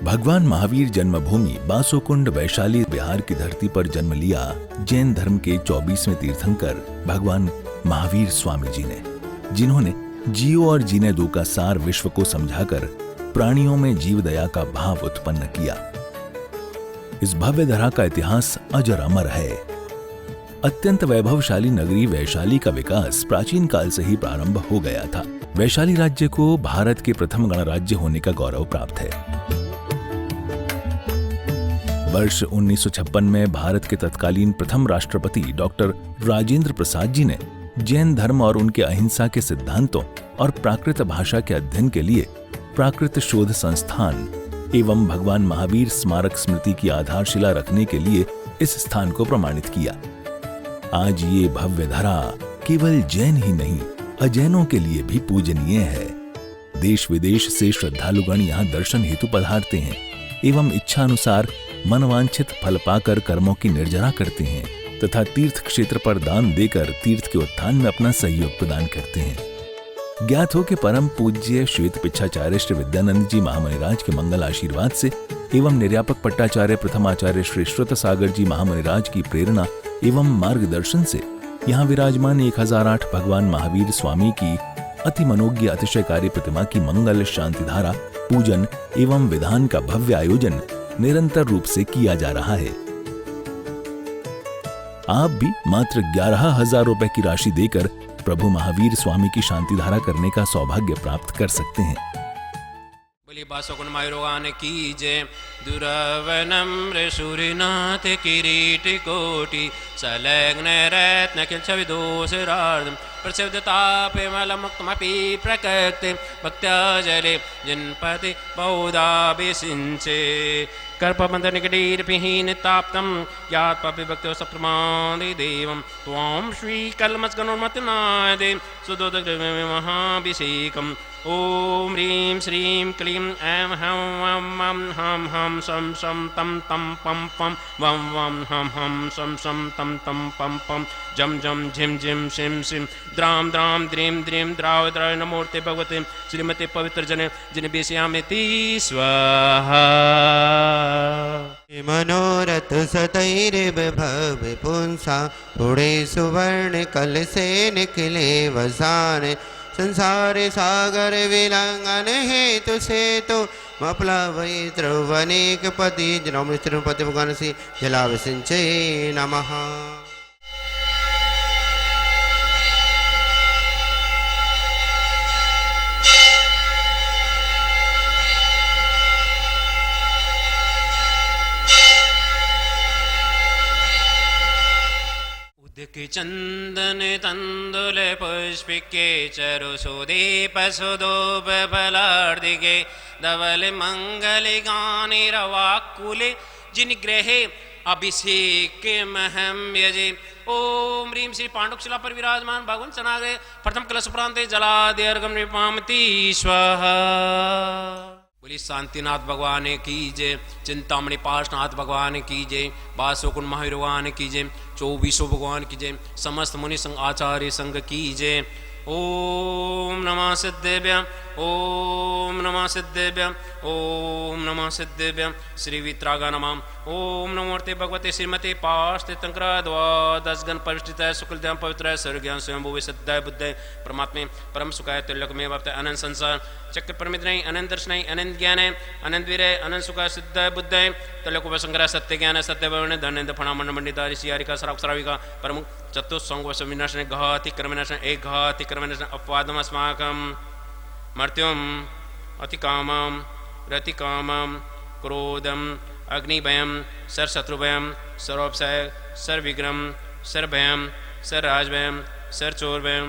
भगवान महावीर जन्मभूमि बासोकुंड वैशाली बिहार की धरती पर जन्म लिया जैन धर्म के 24वें तीर्थंकर भगवान महावीर स्वामी जी ने, जिन्होंने जियो और जीने दो का सार विश्व को समझाकर प्राणियों में जीव दया का भाव उत्पन्न किया। इस भव्य धरा का इतिहास अजर अमर है। अत्यंत वैभवशाली नगरी वैशाली का विकास प्राचीन काल से ही प्रारंभ हो गया था। वैशाली राज्य को भारत के प्रथम गणराज्य होने का गौरव प्राप्त है। वर्ष 1956 में भारत के तत्कालीन प्रथम राष्ट्रपति डॉक्टर राजेंद्र प्रसाद जी ने जैन धर्म और उनके अहिंसा के सिद्धांतों और प्राकृत भाषा के अध्ययन के लिए प्राकृत शोध संस्थान एवं भगवान महावीर स्मारक स्मृति की आधारशिला रखने के लिए इस स्थान को प्रमाणित किया। आज ये भव्य धरा केवल जैन ही नहीं, अजैनों के लिए भी पूजनीय है। देश विदेश से श्रद्धालुगण यहाँ दर्शन हेतु पधारते हैं एवं इच्छा अनुसार मनवांछित फल पाकर कर्मों की निर्जरा करते हैं तथा तीर्थ क्षेत्र पर दान देकर तीर्थ के उत्थान में अपना सहयोग प्रदान करते हैं। ज्ञात हो कि परम पूज्य श्वेत पिच्छाचार्य श्री विद्यानंद जी महामुनिराज के मंगल आशीर्वाद से एवं निर्यापक पट्टाचार्य प्रथमाचार्य श्री श्रुत सागर जी महामुनिराज की प्रेरणा एवं मार्गदर्शन से यहाँ विराजमान 1008 भगवान महावीर स्वामी की अति मनोज्ञ अतिशयकारी प्रतिमा की मंगल शांति धारा पूजन एवं विधान का भव्य आयोजन निरंतर रूप से किया जा रहा है। आप भी मात्र 11,000 रुपए की राशि देकर प्रभु महावीर स्वामी की शांति धारा करने का सौभाग्य प्राप्त कर सकते हैं। बोली बासोकुंड महावीर की जय। दुरवनम्र सूर्यनाथ किरीट कोटि संलग्न रत्न किंच विदोषरार्धं प्रसिद्धतापमलमुक्तमपि प्रकृति भक्त्या जले जनपति बहुधाभिषिञ्चे कर्पबन्धनिकटीर्पिहीन ताप्तं यात्पपि भक्त्यो सप्रमादि देवं त्वां श्रीकल्मषगणोन्मतिनादे सुदोदग्रमहाभिषेकम्। ओम ह्रीं श्रीं क्लीं ऐं हं वं मं हं हं सं सं तं तं पं पं वं वं हं हं सं सं तं तं पं पं जं जं झिं झिं शिं शिं द्रां द्रां द्रीं द्रीं द्राव द्राव नमोर्ते भगवते श्रीमते पवित्र जने जिन बेस्यामिति स्वाहा। मनोरथ सतैर्विभव पुंसा थोड़े सुवर्ण कल से निकले वसाने संसार सागर विलंघन हेतु सेतु मप्लवै ध्रुवनेक पति जनमृत्युपति भगवान से जलाभिषिञ्चे नमः। के चंदन तंदुल पुष्पिके चरु सुदीप सुदोप फलार्दिके धवल मंगल गाने रवाकुले जिन ग्रहे अभिषेक महम यजे। ओम ह्रीं श्री पांडुशिला पर विराजमान भगवान सनाग्रह प्रथम कलश प्रांते जलादि अर्घम निपामति स्वाहा। बोली शांतिनाथ भगवान की जय। चिंतामणि पार्श्वनाथ भगवान की जय। बासोकुंड महावीर भगवान की जय। 24 भगवान की जय। समस्त मुनि संघ आचार्य संघ की जय। ओम नमः सिद्धेभ्यः ओम नमः सिद्धेभ्यः ओम नमः सिद्धेभ्यः श्री वित्रागा नमः। ओम नमोर्ते भगवते श्रीमते पार्श्व द्वादश गण परिष्ठित शुक्लध्यान पवित्र सर्वज्ञान स्वयं भुवे सिद्धाय बुद्धाय परमात्मे परम सुखाय तिलक में वर्तते अनंत संसार चक्र परमित नहीं अनंत दर्शन नहीं अनंत ज्ञान है अनंत वीर है अनंत सुखाय सिद्धाय बुद्धाय तिलक उपसंग्रह सत्य ज्ञान है सत्य वर्ण धन फणा मंड मंडिता ऋषियारिका श्राविका प्रमुख चतुस्संग विनाशन घाति कर्मनाशन एक घाति कर्मनाशन अपवादम अस्माकं मर्त्युम अतिकामं रतिकामं क्रोधम अग्निभयं सर्वशत्रुभयं सर्वोपसय सर्वविघ्नं सर्वभयं सर्वराजभयं सर्वचोरभयं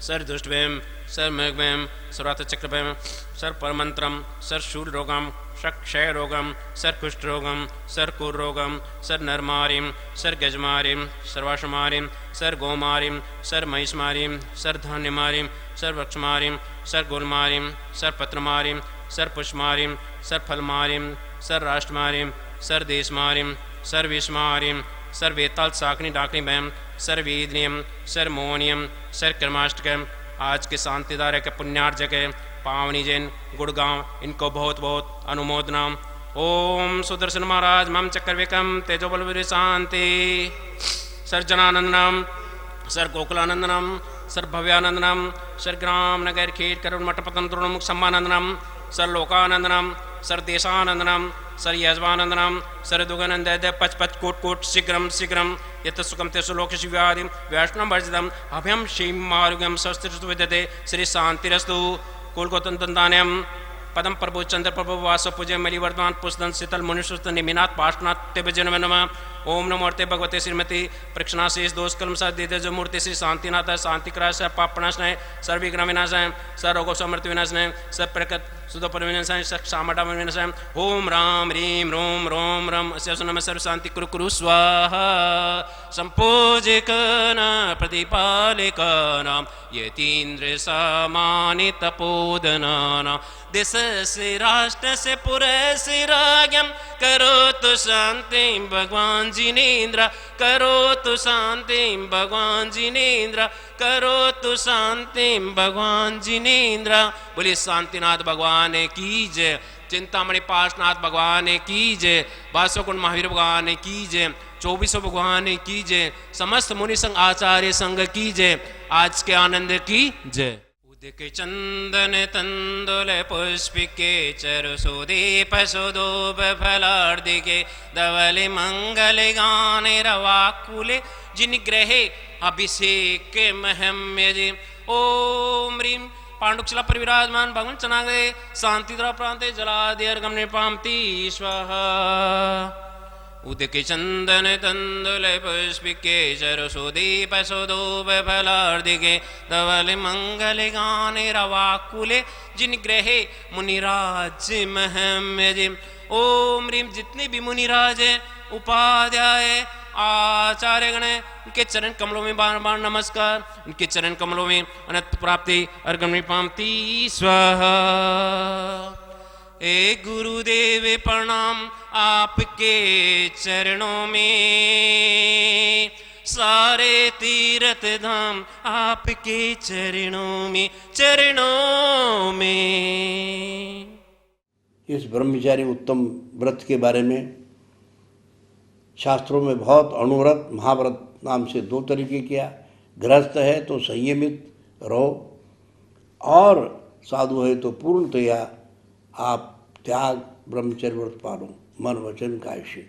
सर्वदुष्टभयं सर्वमृगभयं सर्वार्थचक्रभयं सर्वपरमंत्रं सर्वशूलरोगं सर्वक्षयरोगं सर्वकुष्ठरोगं सर्वकुरोगं सर्वनरमारिं सर्वगजमारिं सर्वाशमारिं सर्वगोमारिं सर्वमहिषमारिं सर्वधान्यमारिं सर्ववृक्षमारिं सर्वगुलमारिं सर्वपत्रमारिं सर्वपुष्पमारिं सर्वफलमारिं सर्वराष्ट्रमारिं सर्वदेशमारिं सर्वविषमारिं सर्ववेताल साकनी डाकनी भयम सर्ववेदनियम सर्वमोनियम सर्वकर्माष्टकम। आज के शांतिदार के पुण्यार्जक है पावनी जैन गुड़गांव, इनको बहुत बहुत अनुमोदना। ओम सुदर्शन महाराज मम चक्रविकम तेजोबल शांति sir जनानंदनम sir गोकुलानंदनम sir Bhavyanandanam sir ग्राम नगर खेत करुण मठपतन तरुणमुख सम्मानंदनम सर लोकानंदनम सर देशानंदनम सर यजमानंदनम सर दुगनंद पच पच कोट कोट शीघ्रम शीघ्रम यत सुखम तेसु लोक शिव्यादिम वैष्णव वर्जितम अभ्यम श्रीम मारुगम शस्त्रस्तु विद्यते श्री शांतिरस्तु कुलगोतंतान्यम पदम प्रभु चंद्र प्रभु वास पूज्य मलि वर्धमान पुष्दन शीतल मुनिश्रुत निमिनाथ पार्श्वनाथ तेजन नमः ओम नमो मूर्ते भगवते श्रीमती प्रक्षणाशीष दोष कलम सा दिव्य मूर्ति श्री शांतिनाथ शांतिक्राश पापनाशनाय सर्विघ्न विनाशाय सर्वोग समृद्धि विनाशनाय सब प्रकट सुधोपर विनाशाय सामडा विनाशाय ओम राम ह्रीम रोम रोम रम अस्य नमः सर्व शांति कुरु कुरु स्वाहा संपूजिकन प्रतिपालिकनाम यतीन्द्र सामानि तपोदनानां देश से राष्ट्र से पुरे से राज्यम करो तो शांति भगवान जिनेन्द्र करो तो शांति भगवान जिनेन्द्र करो तो शांति भगवान जिनेन्द्र। बोले शांतिनाथ भगवान की जय, चिंतामणि पार्श्वनाथ भगवान की जय, वासवकुंड महावीर भगवान की जय, 24 भगवान की जय, समस्त मुनि संघ आचार्य संघ की जय, आज के आनंद की जय। उदिक चंदन तंदुल पुष्पिके चरु सुदीप सुदूप फलार्दिके धवल मंगल गाने रवाकुले जिन ग्रहे अभिषेक महम्य जी। ओम ह्रीं पांडुक्षला पर विराजमान भगवान चनागे शांति द्वारा प्रांते जलादि अर्घम निपामती स्वाहा। उदिक चंदन तंदुल पुष्पिके चरु सुदीप सुदूप फलार्दिके धवल मंगल गाने रवाकुले जिन ग्रहे मुनिराज महम्य जी। ओम ह्रीं जितने भी मुनिराज है उपाध्याय आचार्य गण उनके चरण कमलों में बार बार नमस्कार, उनके चरण कमलों में अनंत प्राप्ति अर्घम निपामती स्वाहा। ए गुरुदेव प्रणाम आपके चरणों में, सारे तीर्थ धाम आपके चरणों में चरणों में। इस ब्रह्मचारी उत्तम व्रत के बारे में शास्त्रों में बहुत अणुव्रत महाव्रत नाम से 2 तरीके किया। गृहस्थ है तो संयमित रहो और साधु है तो पूर्णतया आप त्याग ब्रह्मचर्य व्रत पालो मन वचन काय से।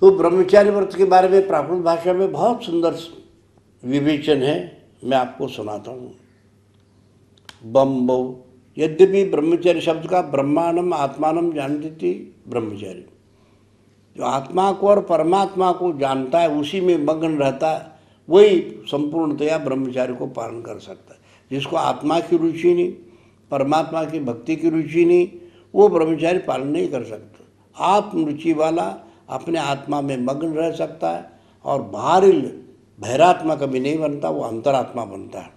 तो ब्रह्मचारी व्रत के बारे में प्राकृत भाषा में बहुत सुंदर विवेचन है, मैं आपको सुनाता हूँ। बम्बो यद्यपि ब्रह्मचर्य शब्द का ब्रह्मांडम आत्मानम जानती थी ब्रह्मचारी, जो आत्मा को और परमात्मा को जानता है उसी में मग्न रहता है वही संपूर्णतया ब्रह्मचारी को पालन कर सकता है। जिसको आत्मा की रुचि नहीं, परमात्मा की भक्ति की रुचि नहीं, वो ब्रह्मचारी पालन नहीं कर सकता। आत्मरुचि वाला अपने आत्मा में मग्न रह सकता है और बाहरी बहिरात्मा कभी नहीं बनता, वो अंतरात्मा बनता है।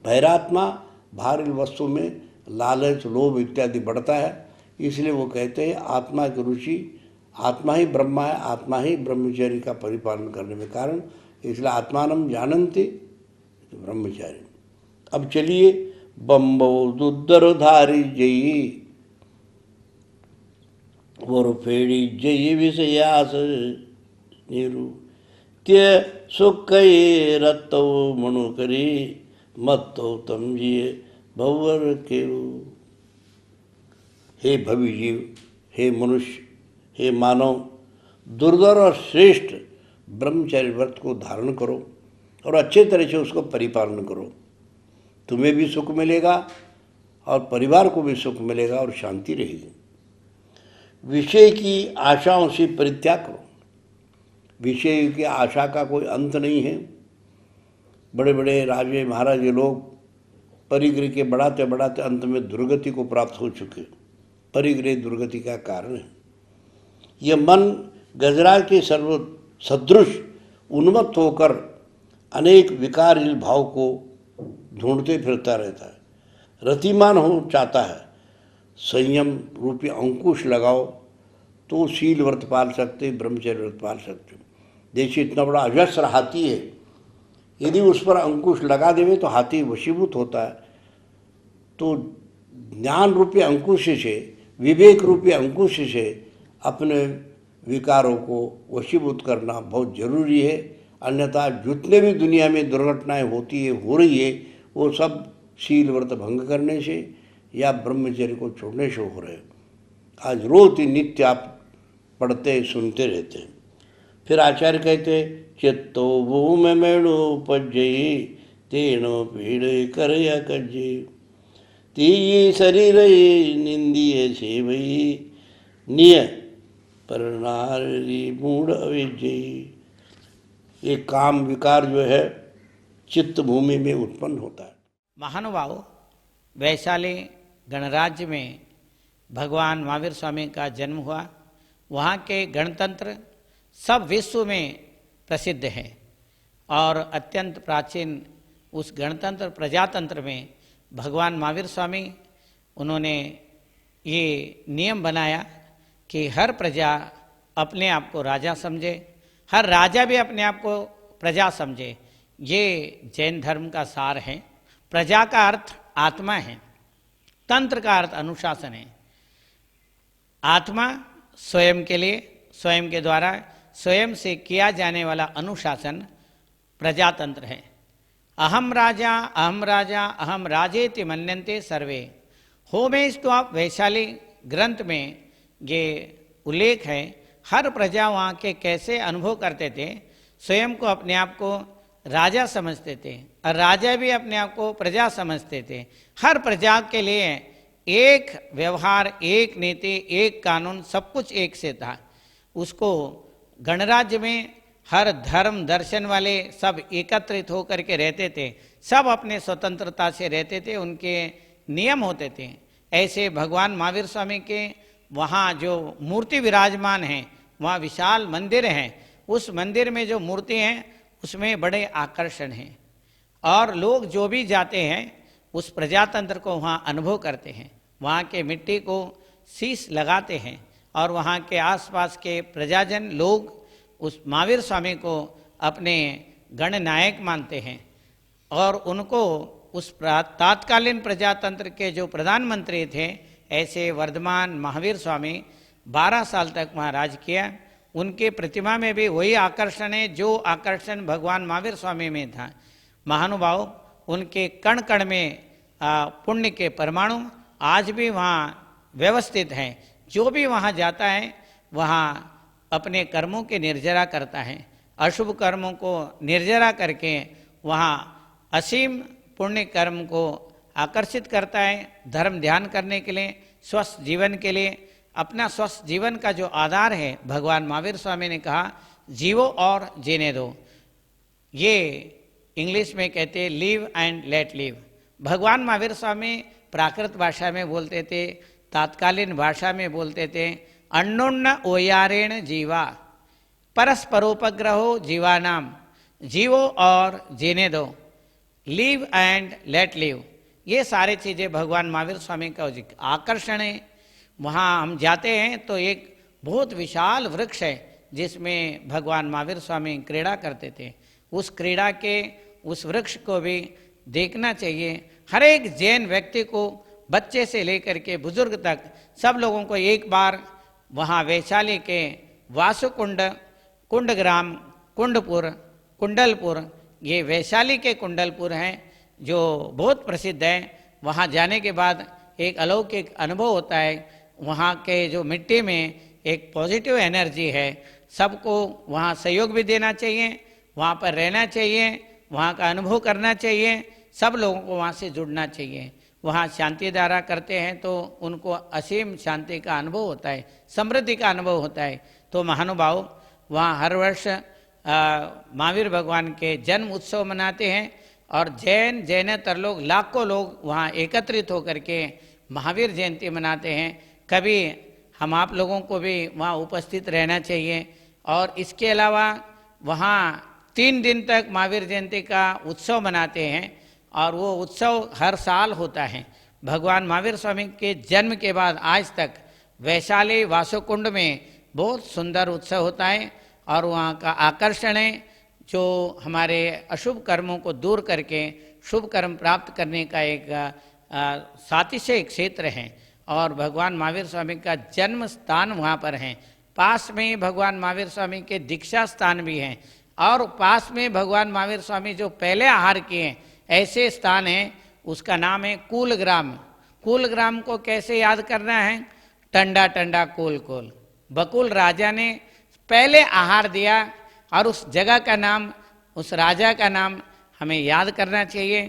बहिरात्मा बाहरी वस्तु में लालच लोभ इत्यादि बढ़ता है, इसलिए वो कहते हैं आत्मा की रुचि, आत्मा ही ब्रह्मा है, आत्मा ही ब्रह्मचारी का परिपालन करने में कारण, इसलिए आत्मानम जानन्ति ब्रह्मचारी। अब चलिए बम्बो दुद्धरधारी जयी वरफेड़ी जयी विषयास नीरु त्य सुखये रत्तो मनुकरी मत्तो तम जिये भवर केरु। हे भवि जीव, हे मनुष्य, हे मानव, दुर्धर और श्रेष्ठ ब्रह्मचर्य व्रत को धारण करो और अच्छे तरह से उसको परिपालन करो। तुम्हें भी सुख मिलेगा और परिवार को भी सुख मिलेगा और शांति रहेगी। विषय की आशाओं से परित्याग करो। विषय की आशा का कोई अंत नहीं है। बड़े बड़े राजे महाराजे लोग परिग्रह के बढ़ाते बढ़ाते अंत में दुर्गति को प्राप्त हो चुके। परिग्रह दुर्गति का कारण है। यह मन गजराज के सर्व सदृश उन्मत्त होकर अनेक विकारशील भाव को ढूंढते फिरता रहता है। रतिमान हो चाहता है। संयम रूपी अंकुश लगाओ तो शील व्रत पाल सकते, ब्रह्मचर्य व्रत पाल सकते। देखिए इतना बड़ा अजस्र हाथी है, यदि उस पर अंकुश लगा देवे तो हाथी वशीभूत होता है। तो ज्ञान रूपी अंकुश से विवेक रूपी अंकुश से अपने विकारों को वशीभूत करना बहुत जरूरी है। अन्यथा जितने भी दुनिया में दुर्घटनाएं होती है, हो रही है, वो सब शील व्रत भंग करने से या ब्रह्मचर्य को छोड़ने से हो रहे हैं। आज रोज नित्य आप पढ़ते सुनते रहते हैं। फिर आचार्य कहते चित्तो भूमि मेणुपज्जयी तेनो पीड़ कर कज्जे ती शरीर निंदिय सेवई निय पर नारी मूढ़ अविजयी। ये काम विकार जो है चित्त भूमि में उत्पन्न होता है। महानुभाव, वैशाली गणराज्य में भगवान महावीर स्वामी का जन्म हुआ। वहाँ के गणतंत्र सब विश्व में प्रसिद्ध है और अत्यंत प्राचीन उस गणतंत्र प्रजातंत्र में भगवान महावीर स्वामी उन्होंने ये नियम बनाया कि हर प्रजा अपने आप को राजा समझे, हर राजा भी अपने आप को प्रजा समझे। ये जैन धर्म का सार है। प्रजा का अर्थ आत्मा है, तंत्र का अर्थ अनुशासन है। आत्मा स्वयं के लिए, स्वयं के द्वारा स्वयं से किया जाने वाला अनुशासन प्रजातंत्र है। अहम राजा अहम राजेति मन्यन्ते सर्वे। होमेस्टॉप वैशाली ग्रंथ में ये उल्लेख है। हर प्रजा वहाँ के कैसे अनुभव करते थे, स्वयं को अपने आप को राजा समझते थे और राजा भी अपने आप को प्रजा समझते थे। हर प्रजा के लिए एक व्यवहार, एक नीति, एक कानून, सब कुछ एक से था। उसको गणराज्य में हर धर्म दर्शन वाले सब एकत्रित होकर के रहते थे, सब अपने स्वतंत्रता से रहते थे, उनके नियम होते थे। ऐसे भगवान महावीर स्वामी के वहाँ जो मूर्ति विराजमान है, वहाँ विशाल मंदिर हैं। उस मंदिर में जो मूर्ति हैं उसमें बड़े आकर्षण हैं और लोग जो भी जाते हैं उस प्रजातंत्र को वहाँ अनुभव करते हैं। वहाँ के मिट्टी को शीश लगाते हैं और वहाँ के आसपास के प्रजाजन लोग उस महावीर स्वामी को अपने गणनायक मानते हैं और उनको उस तात्कालीन प्रजातंत्र के जो प्रधानमंत्री थे, ऐसे वर्धमान महावीर स्वामी 12 साल तक वहाँ राज किया। उनके प्रतिमा में भी वही आकर्षण है जो आकर्षण भगवान महावीर स्वामी में था। महानुभाव, उनके कण कण में पुण्य के परमाणु आज भी वहाँ व्यवस्थित हैं। जो भी वहाँ जाता है वहाँ अपने कर्मों के निर्जरा करता है, अशुभ कर्मों को निर्जरा करके वहाँ असीम पुण्य कर्म को आकर्षित करता है। धर्म ध्यान करने के लिए, स्वस्थ जीवन के लिए, अपना स्वस्थ जीवन का जो आधार है, भगवान महावीर स्वामी ने कहा जीवो और जीने दो। ये इंग्लिश में कहते हैं लिव एंड लेट लिव। भगवान महावीर स्वामी प्राकृत भाषा में बोलते थे, तात्कालीन भाषा में बोलते थे। अन्योन्य ओयारेण जीवा परस्परोपग्रहो जीवानाम, जीवो और जीने दो, लिव एंड लेट लिव। ये सारी चीज़ें भगवान महावीर स्वामी का आकर्षण है। वहाँ हम जाते हैं तो एक बहुत विशाल वृक्ष है जिसमें भगवान महावीर स्वामी क्रीड़ा करते थे। उस क्रीड़ा के उस वृक्ष को भी देखना चाहिए। हर एक जैन व्यक्ति को, बच्चे से लेकर के बुजुर्ग तक, सब लोगों को एक बार वहाँ वैशाली के वासुकुंड, कुंडग्राम, कुंडपुर, कुंडलपुर, ये वैशाली के कुंडलपुर हैं जो बहुत प्रसिद्ध है। वहाँ जाने के बाद एक अलौकिक अनुभव होता है। वहाँ के जो मिट्टी में एक पॉजिटिव एनर्जी है। सबको वहाँ सहयोग भी देना चाहिए, वहाँ पर रहना चाहिए, वहाँ का अनुभव करना चाहिए। सब लोगों को वहाँ से जुड़ना चाहिए। वहाँ शांति धारा करते हैं तो उनको असीम शांति का अनुभव होता है, समृद्धि का अनुभव होता है। तो महानुभाव, वहाँ हर वर्ष महावीर भगवान के जन्म उत्सव मनाते हैं और जैनेतर लोग, लाखों लोग वहाँ एकत्रित होकर के महावीर जयंती मनाते हैं। कभी हम आप लोगों को भी वहाँ उपस्थित रहना चाहिए। और इसके अलावा वहाँ 3 दिन तक महावीर जयंती का उत्सव मनाते हैं और वो उत्सव हर साल होता है। भगवान महावीर स्वामी के जन्म के बाद आज तक वैशाली वासुकुंड में बहुत सुंदर उत्सव होता है और वहाँ का आकर्षण है जो हमारे अशुभ कर्मों को दूर करके शुभ कर्म प्राप्त करने का एक सातिशय क्षेत्र है। और भगवान महावीर स्वामी का जन्म स्थान वहाँ पर है। पास में ही भगवान महावीर स्वामी के दीक्षा स्थान भी हैं और पास में भगवान महावीर स्वामी जो पहले आहार किए हैं ऐसे स्थान है, उसका नाम है कूलग्राम। कूलग्राम को कैसे याद करना है? टंडा टंडा कोल कोल, बकुल राजा ने पहले आहार दिया और उस जगह का नाम, उस राजा का नाम हमें याद करना चाहिए।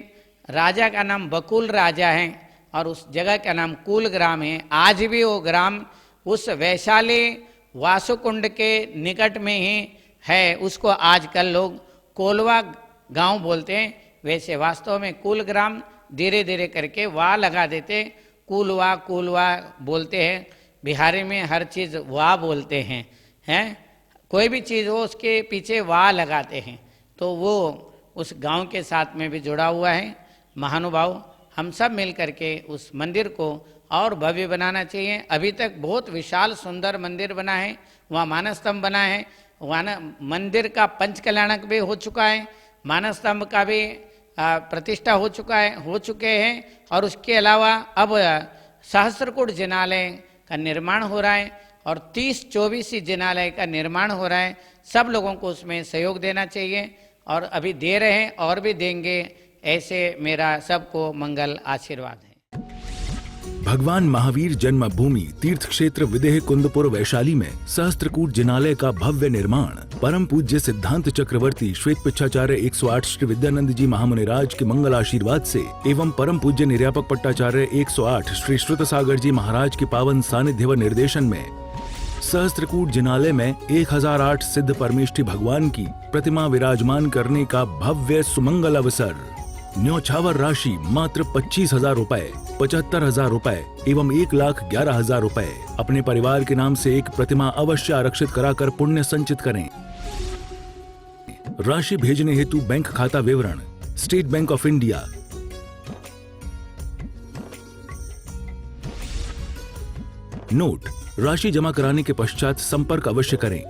राजा का नाम बकुल राजा है और उस जगह का नाम कूलग्राम है। आज भी वो ग्राम उस वैशाली वासुकुंड के निकट में ही है। उसको आजकल लोग कोलवा गांव बोलते हैं, वैसे वास्तव में कूलग्राम धीरे धीरे करके वाह लगा देते, कूलवा कूलवा बोलते हैं। बिहारी में हर चीज़ वाह बोलते हैं कोई भी चीज़ हो उसके पीछे वाह लगाते हैं, तो वो उस गांव के साथ में भी जुड़ा हुआ है। महानुभाव, हम सब मिल करके उस मंदिर को और भव्य बनाना चाहिए। अभी तक बहुत विशाल सुंदर मंदिर बना है, वहाँ मानस स्तंभ बना है, वहाँ मंदिर का पंचकल्याणक भी हो चुका है, मानस स्तंभ का भी प्रतिष्ठा हो चुके हैं और उसके अलावा अब सहस्त्रकूट जिनालय का निर्माण हो रहा है और 30-24 जिनालय का निर्माण हो रहा है। सब लोगों को उसमें सहयोग देना चाहिए और अभी दे रहे हैं और भी देंगे, ऐसे मेरा सबको मंगल आशीर्वाद है। भगवान महावीर जन्मभूमि तीर्थ क्षेत्र विदेह कुंदपुर वैशाली में सहस्त्रकूट जिनालय का भव्य निर्माण परम पूज्य सिद्धांत चक्रवर्ती श्वेत पिच्छाचार्य 108 श्री विद्यानंद जी महामुनिराज के मंगल आशीर्वाद से एवं परम पूज्य निर्यापक पट्टाचार्य 108 श्री श्रुत सागर जी महाराज के पावन सानिध्य व निर्देशन में सहस्त्रकूट जिनालय में 1008 सिद्ध परमेष्ठी भगवान की प्रतिमा विराजमान करने का भव्य सुमंगल अवसर। न्यौछावर राशि मात्र 25,000 रुपए, 75,000 रुपए एवं 1,11,000 रुपए। अपने परिवार के नाम से एक प्रतिमा अवश्य आरक्षित कराकर पुण्य संचित करें। राशि भेजने हेतु बैंक खाता विवरण state bank of India, note, राशि जमा कराने के पश्चात संपर्क अवश्य करें।